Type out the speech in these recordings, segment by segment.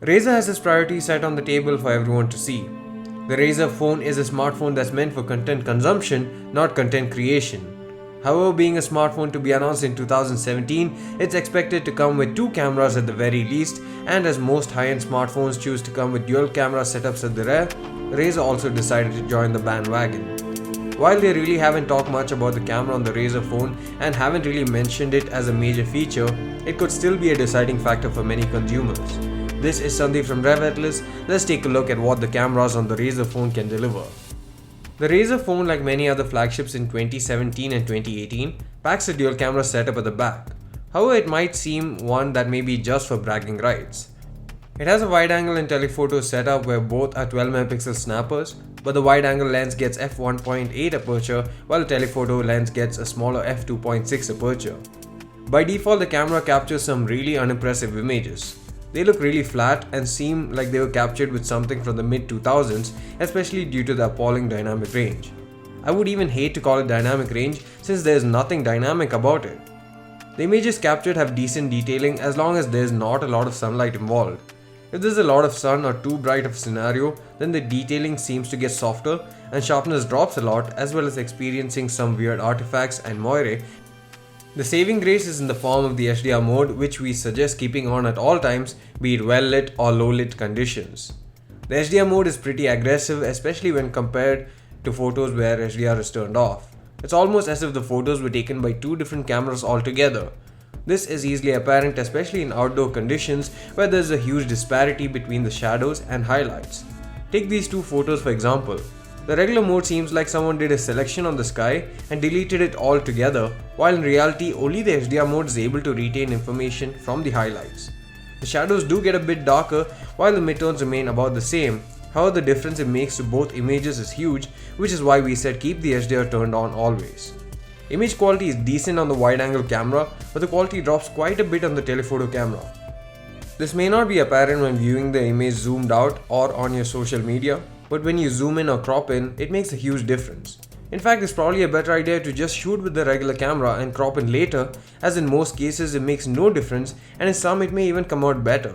Razer has its priorities set on the table for everyone to see. The Razer phone is a smartphone that's meant for content consumption, not content creation. However, being a smartphone to be announced in 2017, it's expected to come with two cameras at the very least, and as most high-end smartphones choose to come with dual camera setups at the rear, Razer also decided to join the bandwagon. While they really haven't talked much about the camera on the Razer phone and haven't really mentioned it as a major feature, it could still be a deciding factor for many consumers. This is Sandeep from RevAtlas. Let's take a look at what the cameras on the Razer phone can deliver. The Razer phone, like many other flagships in 2017 and 2018, packs a dual camera setup at the back. However, it might seem one that may be just for bragging rights. It has a wide angle and telephoto setup where both are 12 megapixel snappers, but the wide angle lens gets f1.8 aperture while the telephoto lens gets a smaller f2.6 aperture. By default, the camera captures some really unimpressive images. They look really flat and seem like they were captured with something from the mid-2000s, especially due to the appalling dynamic range. I would even hate to call it dynamic range since there is nothing dynamic about it. The images captured have decent detailing as long as there is not a lot of sunlight involved. If there is a lot of sun or too bright of a scenario, then the detailing seems to get softer and sharpness drops a lot, as well as experiencing some weird artifacts and moire. The saving grace is in the form of the HDR mode, which we suggest keeping on at all times, be it well lit or low lit conditions. The HDR mode is pretty aggressive, especially when compared to photos where HDR is turned off. It's almost as if the photos were taken by two different cameras altogether. This is easily apparent, especially in outdoor conditions where there is a huge disparity between the shadows and highlights. Take these two photos for example. The regular mode seems like someone did a selection on the sky and deleted it all together, while in reality only the HDR mode is able to retain information from the highlights. The shadows do get a bit darker while the midtones remain about the same. However, the difference it makes to both images is huge, which is why we said keep the HDR turned on always. Image quality is decent on the wide angle camera, but the quality drops quite a bit on the telephoto camera. This may not be apparent when viewing the image zoomed out or on your social media, but when you zoom in or crop in, it makes a huge difference. In fact, it's probably a better idea to just shoot with the regular camera and crop in later, as in most cases it makes no difference and in some it may even come out better.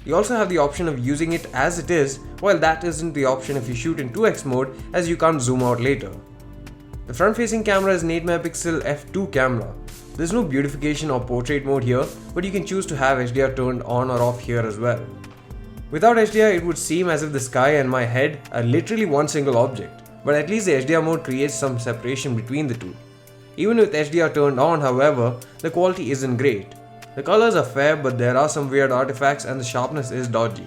You also have the option of using it as it is, while that isn't the option if you shoot in 2x mode, as you can't zoom out later. The front-facing camera is an 8 megapixel f2 camera. There's no beautification or portrait mode here, but you can choose to have HDR turned on or off here as well. Without HDR, it would seem as if the sky and my head are literally one single object, but at least the HDR mode creates some separation between the two. Even with HDR turned on, however, the quality isn't great. The colors are fair, but there are some weird artifacts and the sharpness is dodgy.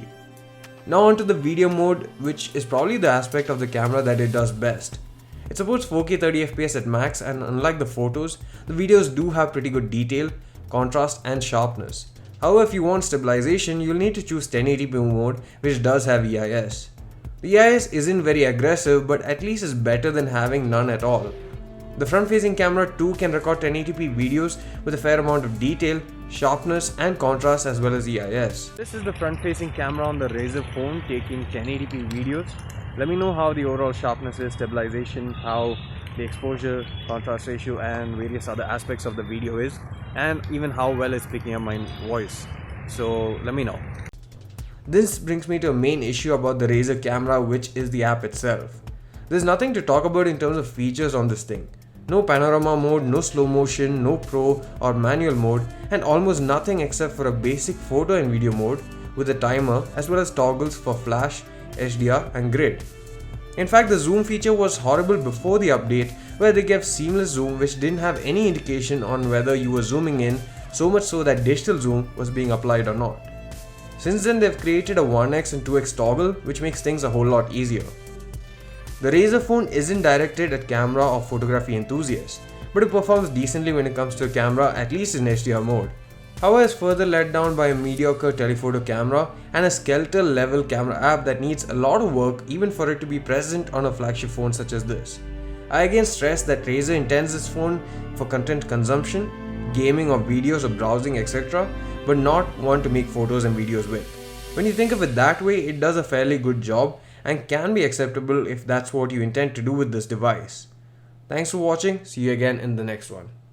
Now onto the video mode, which is probably the aspect of the camera that it does best. It supports 4K 30fps at max, and unlike the photos, the videos do have pretty good detail, contrast and sharpness. However, if you want stabilization, you'll need to choose 1080p mode, which does have EIS. The EIS isn't very aggressive, but at least is better than having none at all. The front-facing camera too can record 1080p videos with a fair amount of detail, sharpness and contrast as well as EIS. This is the front-facing camera on the Razer phone taking 1080p videos. Let me know how the overall sharpness is, stabilization, how the exposure, contrast ratio and various other aspects of the video is, and even how well it's picking up my voice. So let me know. This brings me to a main issue about the Razer camera, which is the app itself. There's nothing to talk about in terms of features on this thing. No panorama mode, no slow motion, no pro or manual mode, and almost nothing except for a basic photo and video mode with a timer as well as toggles for flash, HDR and grid. In fact, the zoom feature was horrible before the update, where they gave seamless zoom which didn't have any indication on whether you were zooming in, so much so that digital zoom was being applied or not. Since then, they've created a 1x and 2x toggle, which makes things a whole lot easier. The Razer phone isn't directed at camera or photography enthusiasts, but it performs decently when it comes to a camera, at least in HDR mode. However, it's further let down by a mediocre telephoto camera and a skeletal level camera app that needs a lot of work even for it to be present on a flagship phone such as this. I again stress that Razer intends this phone for content consumption, gaming or videos or browsing etc., but not one to make photos and videos with. When you think of it that way, it does a fairly good job and can be acceptable if that's what you intend to do with this device. Thanks for watching, see you again in the next one.